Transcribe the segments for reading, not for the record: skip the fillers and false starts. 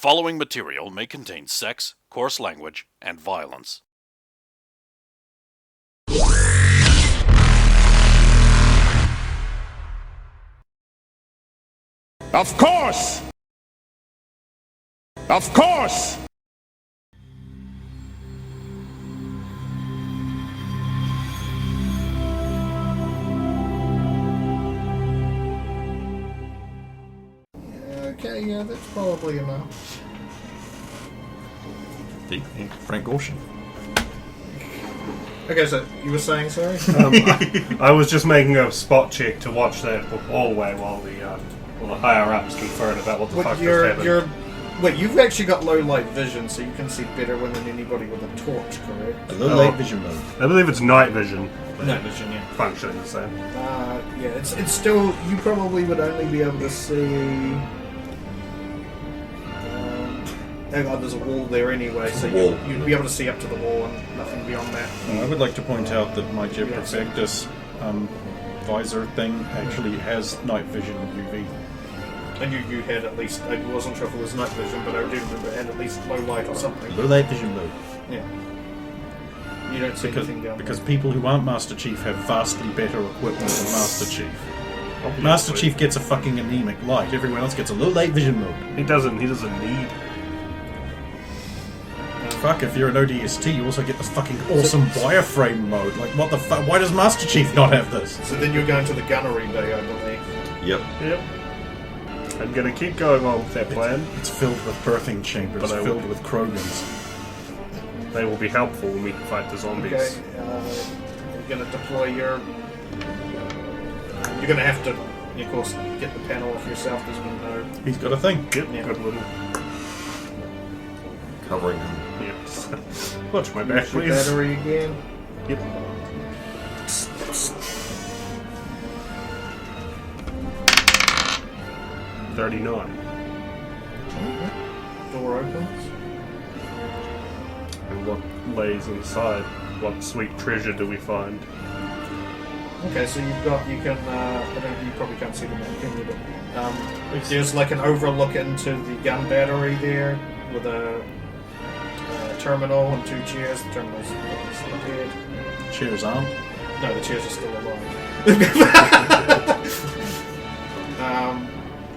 following material may contain sex, coarse language, and violence. Of course! Of course! Okay, yeah, that's probably enough. Frank Ocean. Okay, so you were saying, sorry? I was just making a spot check to watch that hallway while the higher-ups conferred about what the fuck was happening. Wait, you've actually got low light vision, so you can see better than anybody with a torch, correct? A low light vision mode. I believe it's night vision. Night vision, yeah. Functioning the same. Yeah, it's still, you probably would only be able to see... hang on, there's a wall there anyway, so you'd be able to see up to the wall and nothing beyond that. I would like to point out that my Jet Perfectus visor thing actually has night vision UV. And you had at least, I wasn't sure if it was night vision, but I do remember it had at least low light or something. Low light vision mode. Yeah. You don't see anything down because people who aren't Master Chief have vastly better equipment than Master Chief. Obviously. Master Chief gets a fucking anemic light. Everyone else gets a low light vision mode. He doesn't need. Fuck, if you're an ODST, you also get this fucking awesome wireframe mode. Like, what the fuck? Why does Master Chief not have this? So then you're going to the gunnery bay, I believe. Yep. I'm gonna keep going on with that plan. It's filled with birthing chambers, filled with Krogans. They will be helpful when we fight the zombies. Okay, you're gonna deploy your... You're gonna have to, of course, get the panel off yourself, because we know... He's got a thing. Yep, Yeah. good little... Covering him. Yes. Watch my back, Your please. battery again. Yep. $39. Door opens. And what lays inside? What sweet treasure do we find? Okay, so you can, you probably can't see the map, can you? But, there's like an overlook into the gun battery there, with a terminal and two chairs. The terminal's still dead. Chairs aren't. No, the chairs are still alive.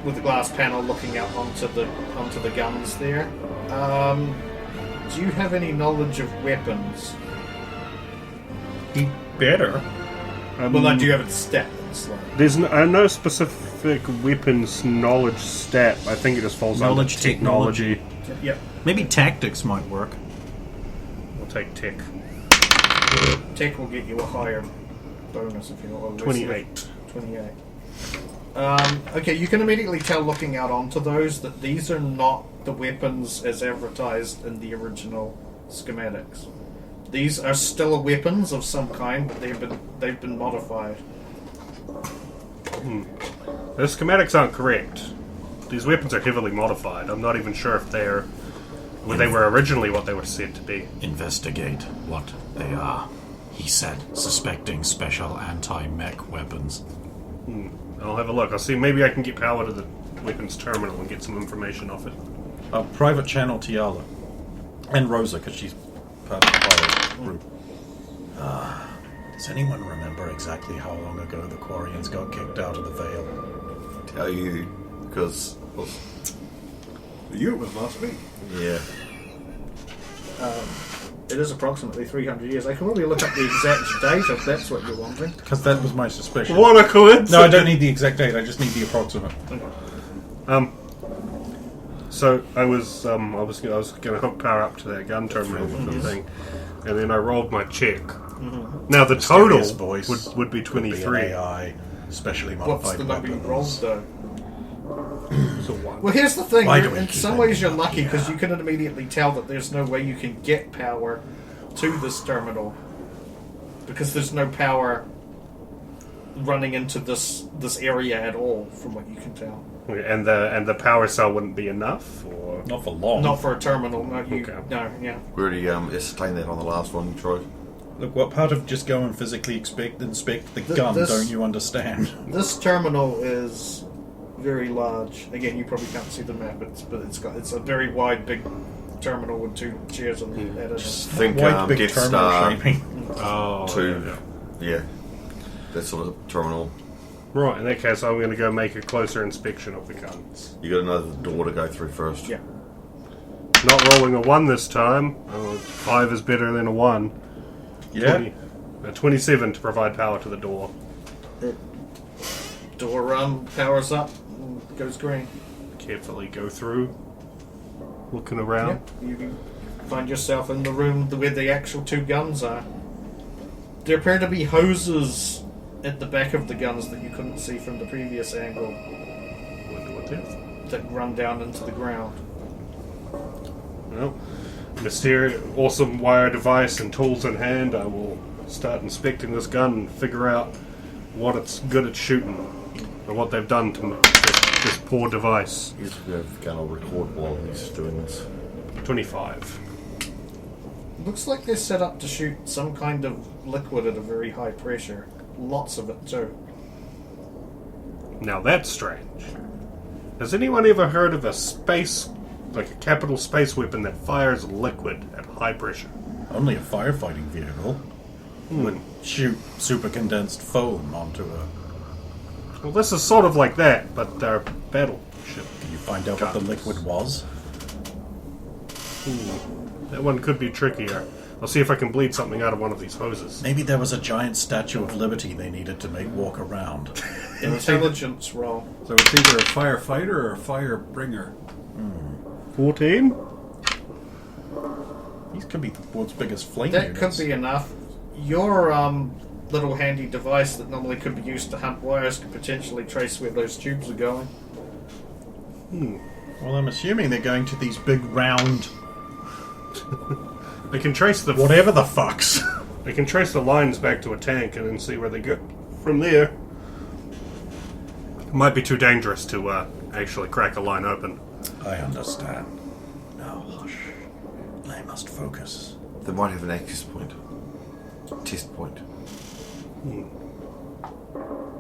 With the glass panel looking out onto the guns there. Do you have any knowledge of weapons? He better. Well, do you have a stat? Like... There's no specific weapons knowledge stat. I think it just falls Knowledge under technology. Yep. Maybe tactics might work. We'll take tech. Tech will get you a higher bonus if you want. 28. 28. Okay, you can immediately tell looking out onto those that these are not the weapons as advertised in the original schematics. These are still weapons of some kind, but they've been modified. The schematics aren't correct. These weapons are heavily modified. I'm not even sure if they were originally what they were said to be. Investigate what they are, he said, suspecting special anti-mech weapons. I'll have a look. I'll see. Maybe I can get power to the weapons terminal and get some information off it. Private channel Tiala. And Rosa, because she's part of the pirate group. Does anyone remember exactly how long ago the Quarians got kicked out of the Vale? Tell you, because... Well, You was last week. yeah. It is approximately 300 years. I can probably look up the exact date if that's what you're wanting. Because that was my suspicion. What a coincidence! No, I don't need the exact date, I just need the approximate. So I was going to hook power up to that gun terminal with the thing, and then I rolled my check. Now the total would be 23. Could be an AI, specially modified What's the number you rolled, though? So one. Well, here's the thing. Why do we In keep some it? ways, you're lucky because you can immediately tell that there's no way you can get power to this terminal because there's no power running into this area at all, from what you can tell. And the power cell wouldn't be enough, or Not for long. Not for a terminal. No, Okay. no, yeah. We already ascertained that on the last one, Troy. Look, what part of just go and physically inspect the gun this- don't you understand? This terminal is very large. Again, you probably can't see the map, it's a very wide, big terminal with 2 chairs on the head. Think White big Get terminal Star shaping. 2. Yeah. That sort of terminal. Right, in that case, I'm going to go make a closer inspection of the guns. You got another door to go through first. Yeah. Not rolling a 1 this time. 5 is better than a 1. Yeah. 27 to provide power to the door. Door powers up and goes green. Carefully go through. Looking around. Yep. You find yourself in the room where the actual 2 guns are. There appear to be hoses at the back of the guns that you couldn't see from the previous angle. What is? That run down into the ground. Well, mysterious, awesome wire device and tools in hand, I will start inspecting this gun and figure out what it's good at shooting, or what they've done to this poor device. He's going to record while he's doing this. 25. Looks like they're set up to shoot some kind of liquid at a very high pressure. Lots of it too. Now that's strange. Has anyone ever heard of a a capital space weapon that fires liquid at high pressure? Only a firefighting vehicle would shoot super condensed foam onto a... Well, this is sort of like that, but they're battleship. Can you find out what the liquid was? That one could be trickier. I'll see if I can bleed something out of one of these hoses. Maybe there was a giant Statue of Liberty they needed to make walk around. Intelligence roll. So it's either a firefighter or a fire bringer. 14? These could be the world's biggest flame That units. could be enough. Your little handy device that normally could be used to hunt wires could potentially trace where those tubes are going. Well, I'm assuming they're going to these big round... They can trace the whatever the fucks. They can trace the lines back to a tank and then see where they go from there. It might be too dangerous to actually crack a line open. I understand. Now, hush. I must focus. They might have an access point. Test point.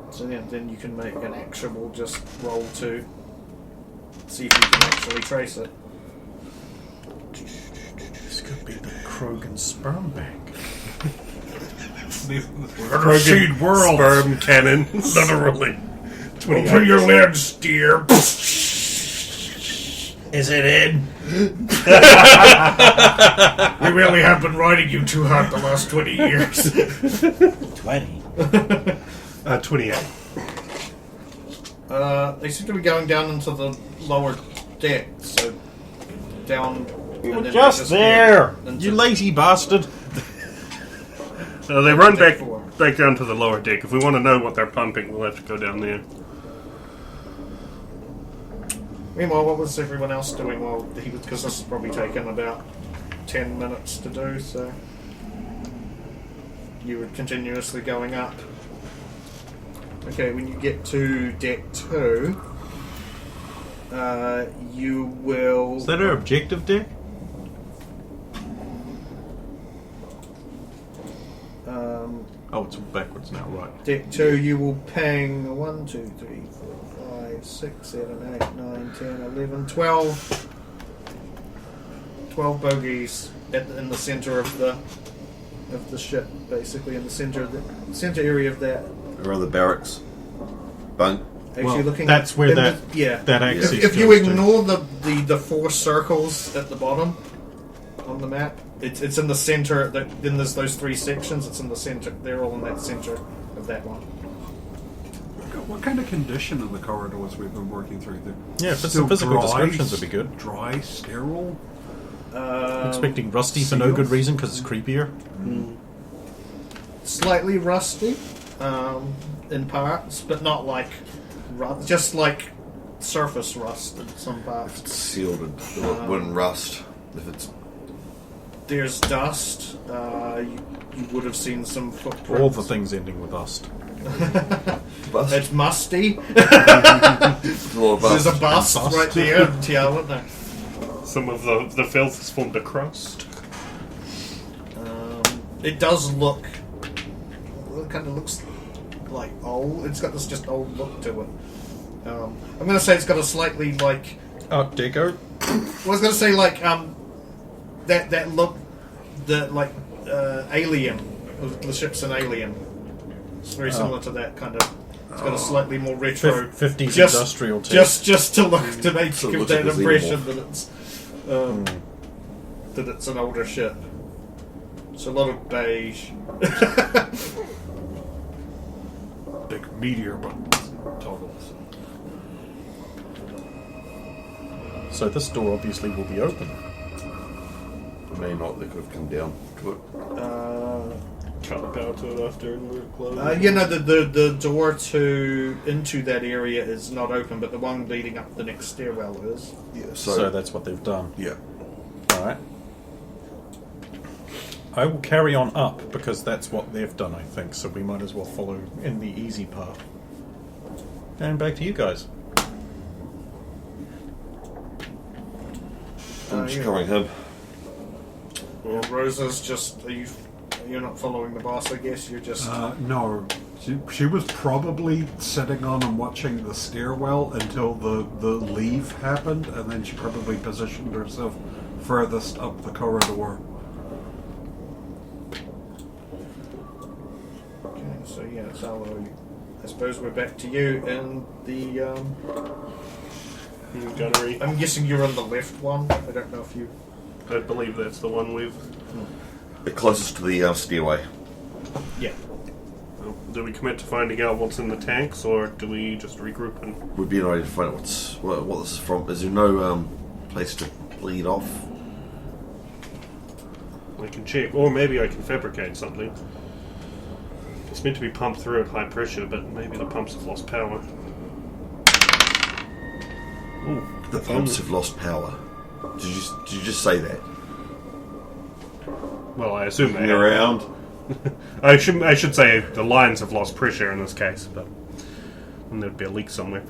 So then you can make an actual just roll to see if you can actually trace it. This could be the Krogan sperm bank. We're seed world. Sperm cannon. Literally. Open your lids, dear. Is it in? We really have been riding you too hard the last 20 years. 20. 28. They seem to be going down into the lower deck, so down. And then Just they there! into- You lazy bastard! They run Deck back 4. down to the lower deck. If we want to know what they're pumping, we'll have to go down there. Meanwhile, what was everyone else doing while he was? Because this has probably taken about 10 minutes to do. So you were continuously going up. Okay, when you get to deck 2, you will. Is that our objective deck? Oh, it's backwards now, right. Deck 2, you will ping 1, 2, 3, 4, 5, 6, 7, 8, 9, 10, 11, 12. 12 bogies in the center of the ship, basically in the center area of that. Around the barracks. Bunk. Actually, looking that's at, where in that the, yeah. that axis If you goes to. ignore the 4 circles at the bottom on the map, it's in the center. Then there's those 3 sections. It's in the center. They're all in that center of that one. What kind of condition are the corridors we've been working through? Yeah, if it's Still some physical dry, descriptions would be good. Dry, sterile? Expecting rusty for no good reason because it's creepier. Slightly rusty in parts, but not like just like surface rust in some parts. It's sealed. It wouldn't rust. If it's There's dust. You would have seen some footprints. All the things ending with ust. bust. It's musty. It's a lot of There's bust. a bust right there. Yeah, isn't there? Some of the filth has formed a crust. It does look. It kind of looks like old. It's got this just old look to it. I'm going to say it's got a slightly like. Art Deco. I was going to say like that look, the like Alien. The ship's an Alien. It's very similar to that kind of. It's got a slightly more retro 50s industrial taste. Just to look to make So it give looks that like a impression xenomorph. that it's an older ship. It's a lot of beige. Big meteor buttons, toggles. So this door obviously will be open. May not, they could have come down to it. Cut the power to it after and let it close. The door into that area is not open, but the one leading up the next stairwell is. Yeah, So that's what they've done. yeah. Alright. I will carry on up because that's what they've done, I think, so we might as well follow in the easy path. And back to you guys. I'm just covering him. Well, Rosa's just. You're not following the boss, I guess. You're just. No, she was probably sitting on and watching the stairwell until the leave happened, and then she probably positioned herself furthest up the corridor. Okay, so yeah, so I suppose we're back to you in the. Gunnery. I'm guessing you're on the left one. I don't know if you. I believe that's the one we've. The closest to the stairway. Yeah. Do we commit to finding out what's in the tanks, or do we just regroup and? Would be an idea to find out what this is from. Is there no place to bleed off? I can check, or maybe I can fabricate something. It's meant to be pumped through at high pressure, but maybe the pumps have lost power. Ooh, The pumps have lost power. Did you just say that? well, I assume they Looking have. around. I should say the lines have lost pressure in this case, but there'd be a leak somewhere.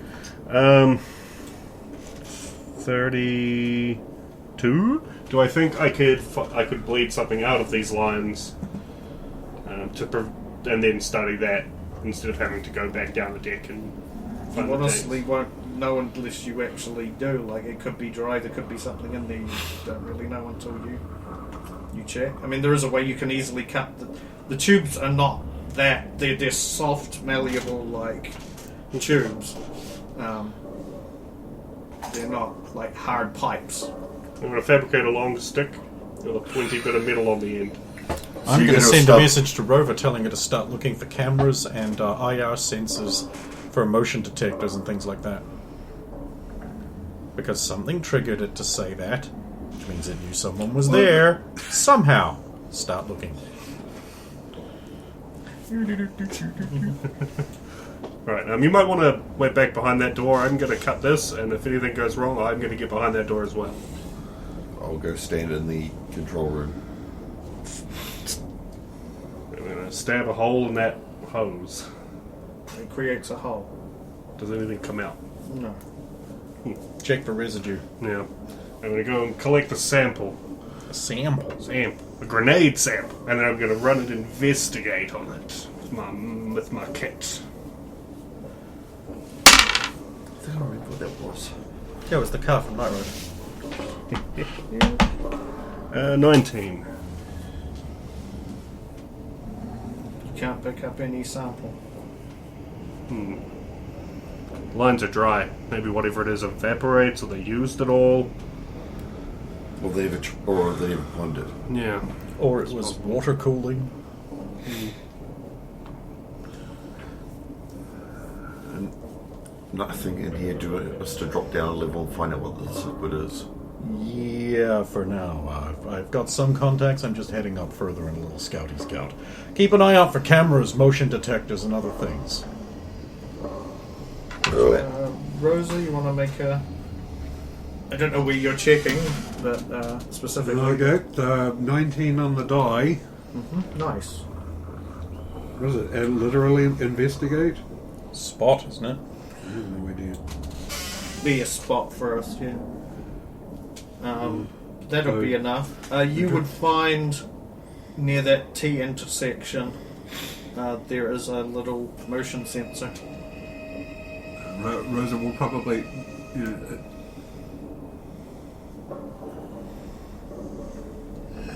32. Do I think I could bleed something out of these lines and then study that instead of having to go back down the deck and find You the honestly tanks? won't know unless you actually do. Like, it could be dry, there could be something in there you don't really know until you check. I mean, there is a way you can easily cut the tubes are not that they're soft, malleable like tubes. They're not like hard pipes. I'm going to fabricate a long stick with a pointy bit of metal on the end. I'm you're going to gonna send a stop- message to Rover telling her to start looking for cameras and IR sensors for motion detectors and things like that. Because something triggered it to say that, which means it knew someone was there. Somehow. Start looking. Right, you might want to wait back behind that door. I'm going to cut this, and if anything goes wrong, I'm going to get behind that door as well. I'll go stand in the control room. I'm going to stab a hole in that hose. It creates a hole. Does anything come out? No. Check for residue. Yeah. I'm going to go and collect a sample. A sample. A grenade sample. And then I'm going to run and investigate on it with my kit. I think I remember what that was. Yeah, it was the car from Night Road. 19. You can't pick up any sample. Lines are dry. Maybe whatever it is evaporates, or they used it all. Or they never plumbed it. Yeah. Or it was water cooling. And nothing in here to us to drop down a level and find out what this liquid is. Yeah, for now. I've got some contacts. I'm just heading up further in a little scouty scout. Keep an eye out for cameras, motion detectors, and other things. Rosa, you want to make a... I don't know where you're checking, but specifically... I got 19 on the die. Nice. What is it? Literally investigate? Spot, isn't it? I have no idea. Be a spot first, yeah. That'll be enough. You would find near that T intersection there is a little motion sensor. Rosa will probably,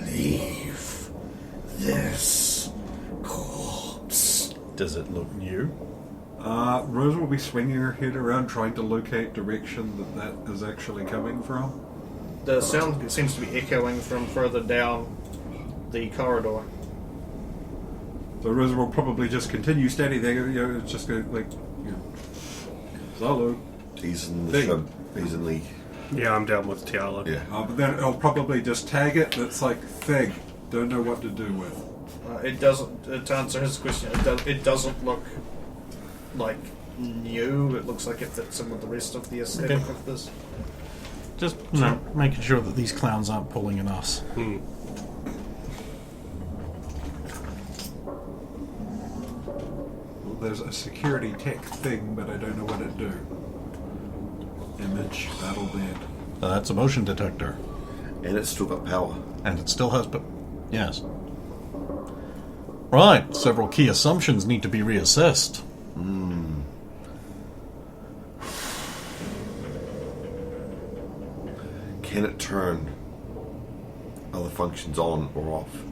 Leave this corpse. Does it look new? Rosa will be swinging her head around, trying to locate direction that is actually coming from. The sound seems to be echoing from further down the corridor. So Rosa will probably just continue standing there. It's just going like, Zalo. He's in the Big. ship. He's in the. Yeah, I'm down with Tiala. Yeah. But then it'll probably just tag it. That's like thing. Don't know what to do with. It doesn't. To answer his question, it doesn't look like new. It looks like it fits in with the rest of the aesthetic of this. Just making sure that these clowns aren't pulling an us. Well, there's a security tech thing, but I don't know what it do. Image battle bed. That's a motion detector. And it's still got power. And it still has... Yes. Right. Several key assumptions need to be reassessed. Can it turn other functions on or off?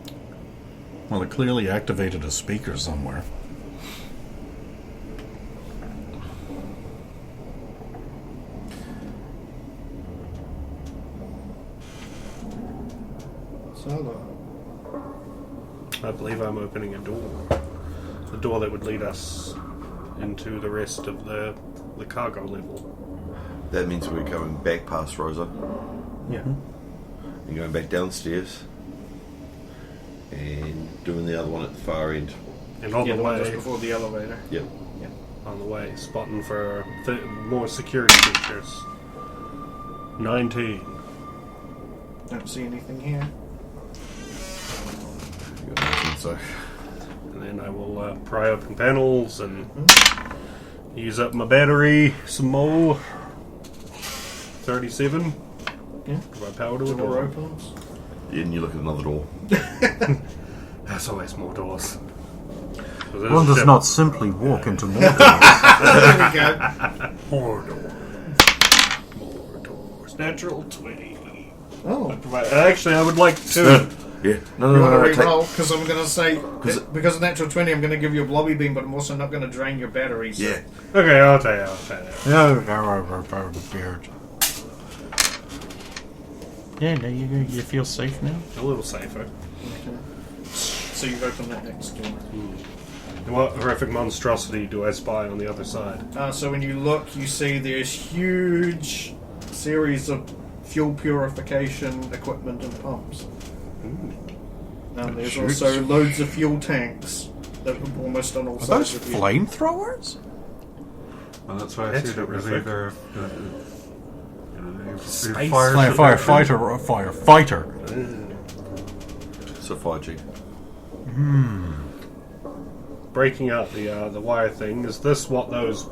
Well, it clearly activated a speaker somewhere. I believe I'm opening a door. The door that would lead us into the rest of the cargo level. That means we're going back past Rosa. Yeah. And going back downstairs. And doing the other one at the far end. And on Yeah, the one just way, before the elevator. Yep. on the way, spotting for more security features. 19. Don't see anything here. So, And then I will pry open panels and use up my battery some more. 37. Yeah. Provide power to a Door door. opens. and you look at another door. There's always more doors. So there's One a does ship. not simply walk into more doors. There we go. More doors. More doors. Natural 20. Oh. Actually, I would like to. Yeah. No, You no, want no, to no. take- re-roll? Because I'm going to say, 'Cause because of natural 20, I'm going to give you a blobby beam, but I'm also not going to drain your batteries. Yeah. Okay, I'll tell you. I'll tell you. Yeah, no, you feel safe now? A little safer. Okay. So you've opened that next door. And what horrific monstrosity do I spy on the other side? So when you look, you see there's huge series of fuel purification equipment and pumps. There's also loads of fuel tanks that are almost on all Are sides those of you. flamethrowers? Well, that's why I That's said it was horrific. either Space Firefighter. So 5G. Breaking out the wire thing. Is this what those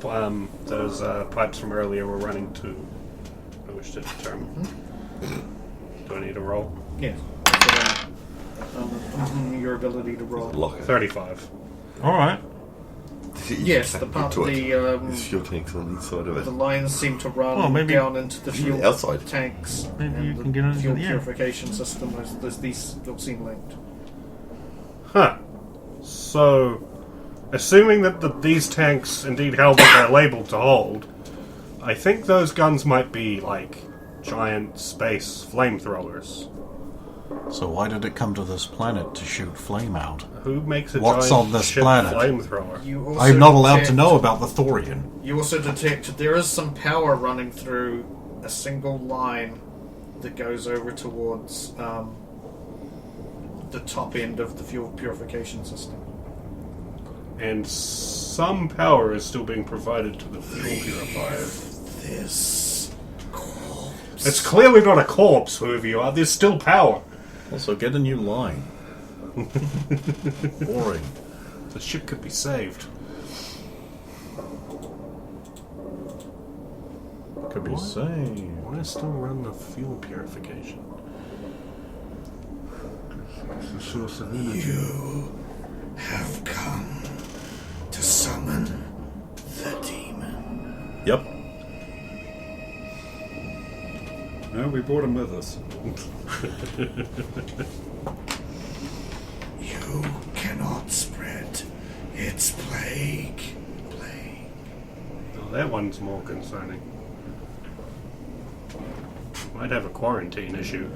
pipes from earlier were running to? I wish to determine. Do I need a roll? Yeah. Your ability to roll. Lock it. 35. Alright. Yes, the part There's fuel tanks on the inside of it. the lines seem to run Well, maybe- down into the fuel outside. tanks. Maybe and you the can get into fuel the air. purification system. These all seem linked. Huh. So, assuming that these tanks indeed held what they're labeled to hold, I think those guns might be like giant space flamethrowers. So why did it come to this planet to shoot flame out? Who makes a What's giant on this ship planet? flamethrower? You also I'm not allowed to detect- know about the Thorian. You also detect there is some power running through a single line that goes over towards the top end of the fuel purification system. And some power is still being provided to the fuel purifier. This It's clearly not a corpse, whoever you are. There's still power. Also, get a new line. Boring. The ship could be saved. Could be saved. Why still run the fuel purification? it's a source of energy. you have come to summon the demon. Yep. No, we brought him with us. You cannot spread its plague. Well, that one's more concerning. Might have a quarantine issue.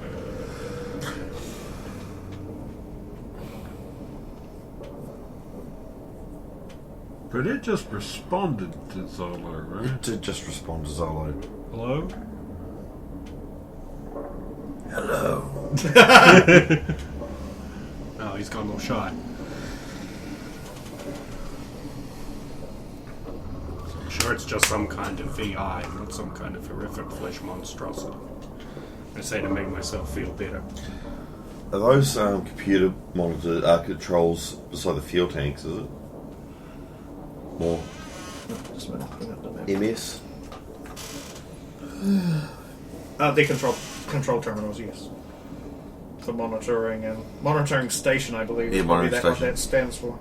But it just responded to Zolo, right? It did just respond to Zolo. Hello? Hello. Oh, he's got no shot. So I'm sure it's just some kind of VI, not some kind of horrific flesh monstrosity. I say to make myself feel better. Are those computer monitored controls beside the fuel tanks, is it? More Just a minute, bring up the map. MS? They control terminals, yes. For monitoring and monitoring station, I believe. Yeah, is probably monitoring what that stands for.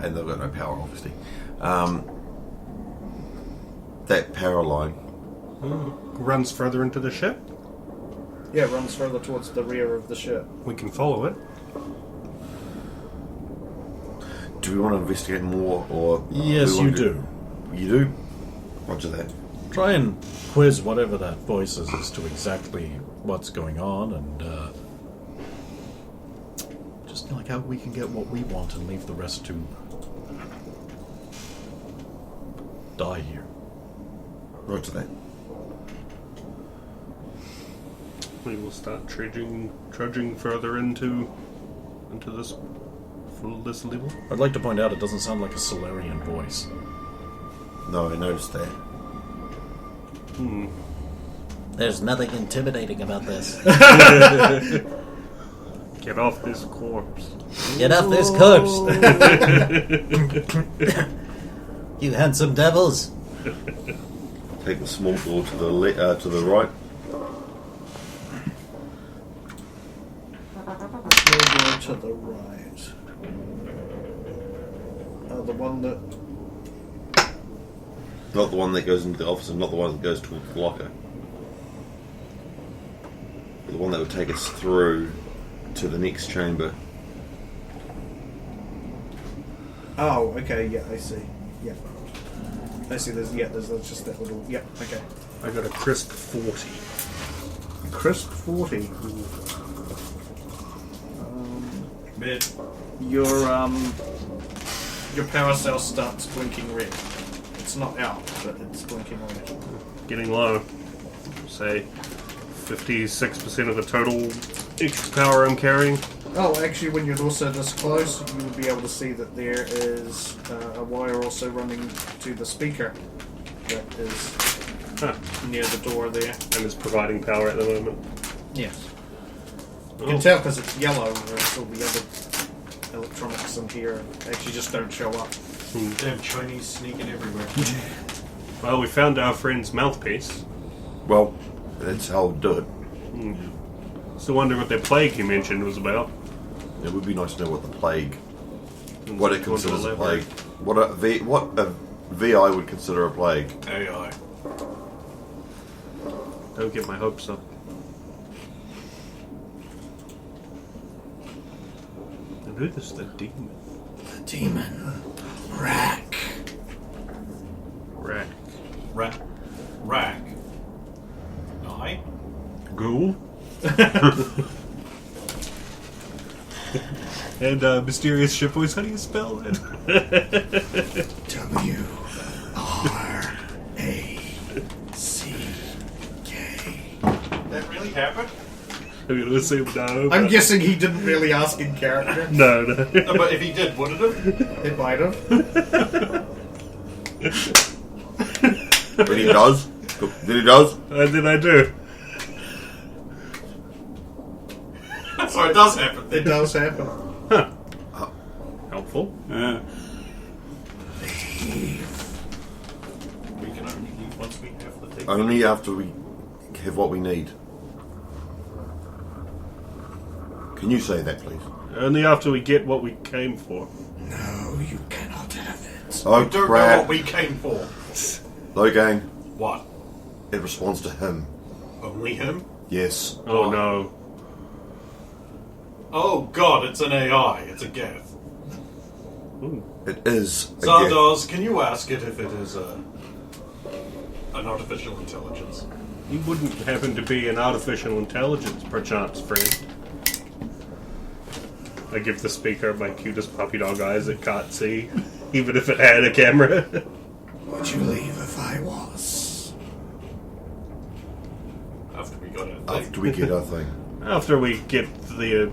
And they've got no power, obviously. That power line. Runs further into the ship. Yeah, it runs further towards the rear of the ship. We can follow it. Do we want to investigate more, or Yes, we you want to do. You do? Roger that. Try and quiz whatever that voice is as to exactly what's going on, and just like how we can get what we want and leave the rest to die here. Roger that. We will start trudging further into this level. I'd like to point out it doesn't sound like a Solarian voice. No, I noticed that. There's nothing intimidating about this. Get off this corpse. Get off this corpse! You handsome devils! Take the small door to the right. Small door to the right. The one that... Not the one that goes into the office, and not the one that goes towards the locker. The one that would take us through to the next chamber. Oh, okay, yeah, I see. Yeah. I see, there's just that little... Yeah, okay. I got a crisp 40. Crisp 40. Mid. Your power cell starts blinking red. It's not out, but it's blinking red. Getting low. Say 56% of the total extra power I'm carrying. Oh, actually, when you're also this close, you would be able to see that there is a wire also running to the speaker that is near the door there. And is providing power at the moment. Yes. You can tell because it's yellow, whereas all the other electronics in here actually just don't show up. Damn Chinese sneaking everywhere. Well, we found our friend's mouthpiece. Well, that's how we'll do it. So wonder what that plague you mentioned was about. It would be nice to know what the plague, what it considers a plague, what a VI would consider a plague. AI. Don't get my hopes up. And who is the demon? The demon. Rack. Rack. Rack. I. Ghoul. And mysterious ship voice, how do you spell it? W-R-A-C-K. That really happened? I'm gonna assume no. I'm guessing he didn't really ask in character. No. No, but if he did, would it have? It might have. But he does. Then he does. And then I do. So it does happen. It does happen. Helpful. Yeah. We can only leave once we have the thing. Only after we have what we need. Can you say that, please? Only after we get what we came for. No, you cannot have it. Oh, We don't know crap. what we came for. Though, gang, What? it responds to him. Only him? Yes. Oh no. Oh god, it's an AI. It's a Geth. It is. a gift. Zardoz, can you ask it if it is an artificial intelligence? He wouldn't happen to be an artificial intelligence, perchance, friend. I give the speaker my cutest puppy dog eyes it can't see, even if it had a camera. Would you leave if I was? After we got it. After we get our thing. After we get the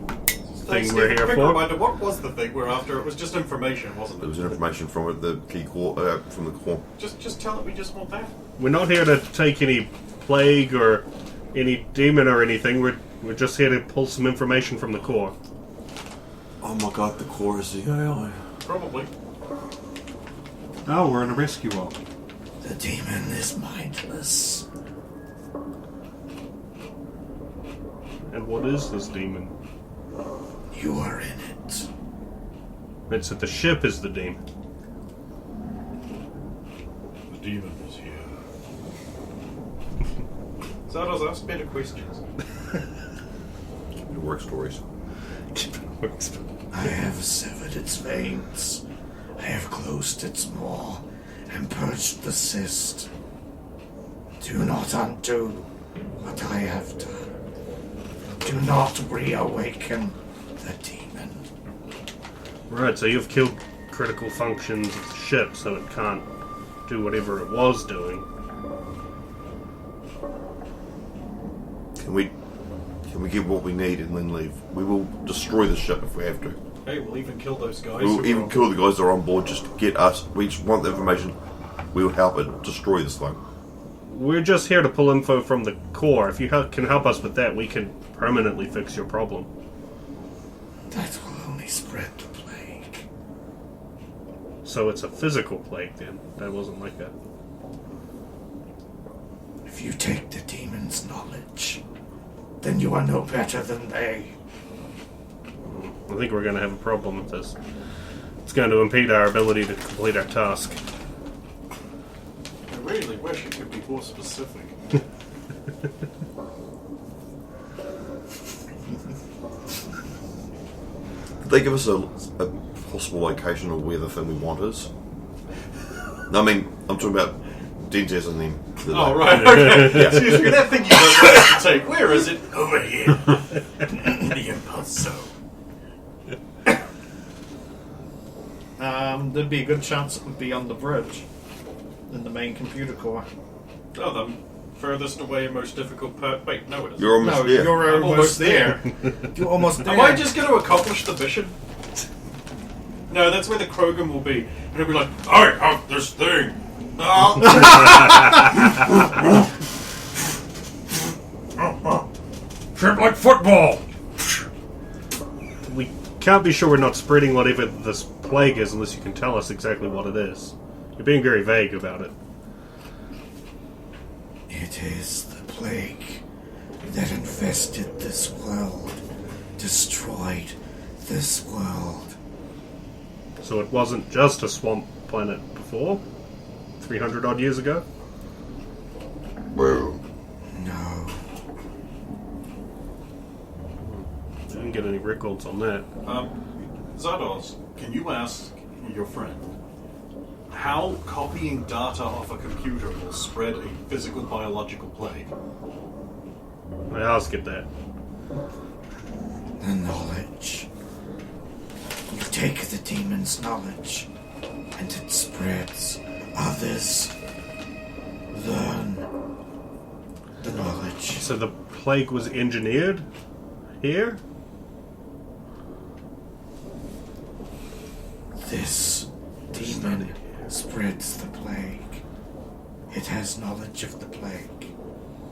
thing we're here quick for. reminder, what was the thing we're after? It was just information, wasn't it? There was information from it, the key core, from the core. Just tell it we just want that. We're not here to take any plague or any demon or anything. We're just here to pull some information from the core. Oh my god, the core is the AI. Probably. Oh, we're in a rescue op. The demon is mindless. And what is this demon? You are in it. It's that the ship is the demon. The demon is here. Zardoz, ask better questions. Your work stories. I have severed its veins. I have closed its maw and purged the cyst. Do not undo what I have done. Do not reawaken the demon. Right, so you've killed critical functions of the ship so it can't do whatever it was doing. Can we get what we need and then leave? We will destroy the ship if we have to. Hey, we'll even kill those guys. We will even kill the guys that are on board just to get us. We just want the information. We will help it destroy this thing. We're just here to pull info from the core. If you can help us with that, we can permanently fix your problem. That will only spread the plague. So it's a physical plague then. That wasn't like that. If you take the demon's knowledge, then you are no better than they. I think we're going to have a problem with this. It's going to impede our ability to complete our task. I really wish it could be more specific. Did they give us a possible location of where the thing we want is? No, I mean, I'm talking about Dentes and them. Oh, right, okay. Excuse me, that thing you don't want us to take, where is it? Over here. The impulse zone. There'd be a good chance it would be on the bridge in the main computer core. Oh, the furthest away and most difficult part. Wait, no, it isn't. You're almost No, there. you're I'm almost there. You're almost there. Am I just going to accomplish the mission? No, that's where the Krogan will be. And he'll be like, I have this thing. Trip like football! We can't be sure we're not spreading whatever this plague is unless you can tell us exactly what it is. You're being very vague about it. It is the plague that infested this world, destroyed this world. So it wasn't just a swamp planet before? 300 odd years ago? Well, No. I didn't get any records on that. Zardoz, can you ask your friend how copying data off a computer will spread a physical biological plague? I asked it that. The knowledge. You take the demon's knowledge, and it spreads. Others learn the knowledge. So the plague was engineered here? This demon spreads the plague. It has knowledge of the plague.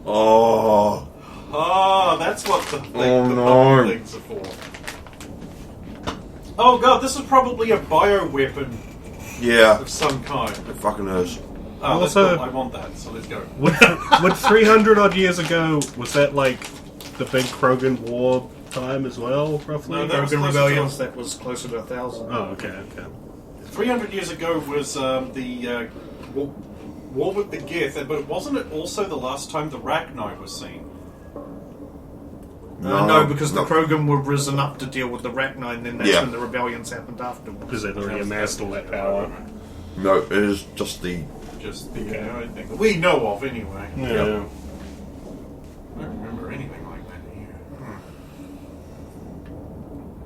oh, Ah, that's what the Oh, the no. bubble things are for. Oh god, this is probably a bioweapon yeah, of some kind. it fucking is. Oh, that's Also- cool. I want that, so let's go. Would 300 odd years ago, was that like the big Krogan war time as well, roughly? No, that was Krogan closer rebellions, to- that was closer to 1,000. Oh, okay. 300 years ago was the war with the Gith, but wasn't it also the last time the Rachni was seen? No, because the Krogan were risen up to deal with the Rachni, and then that's Yeah. when the rebellions happened afterwards. Because they've already amassed all that power. No, it is just the. Just the I think that we know of anyway. Yeah. Yep. I don't remember anything like that here.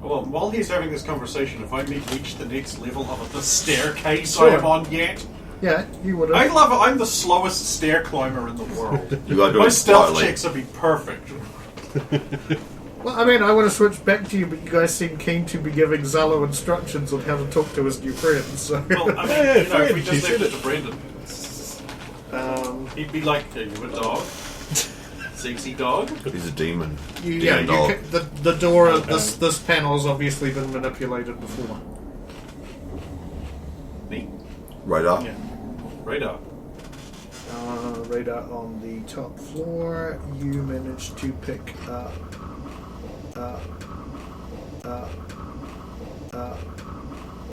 Well, while he's having this conversation, if I may reach the next level of the staircase I am on yet, Yeah, you would I have. love it. I'm the slowest stair climber in the world. You gotta do My it stealth quietly. checks would be perfect. Well, I mean, I want to switch back to you, but you guys seem keen to be giving Zalo instructions on how to talk to his new friends. So. Well, I mean, Yeah, if we Fred, just you left it should to Brendan, he'd be like, "Are you a dog? Sexy dog?" He's a demon. Yeah, Demon dog. the door. This panel has obviously been manipulated before. Neat. Radar. Yeah. Radar. Radar on the top floor. You managed to pick up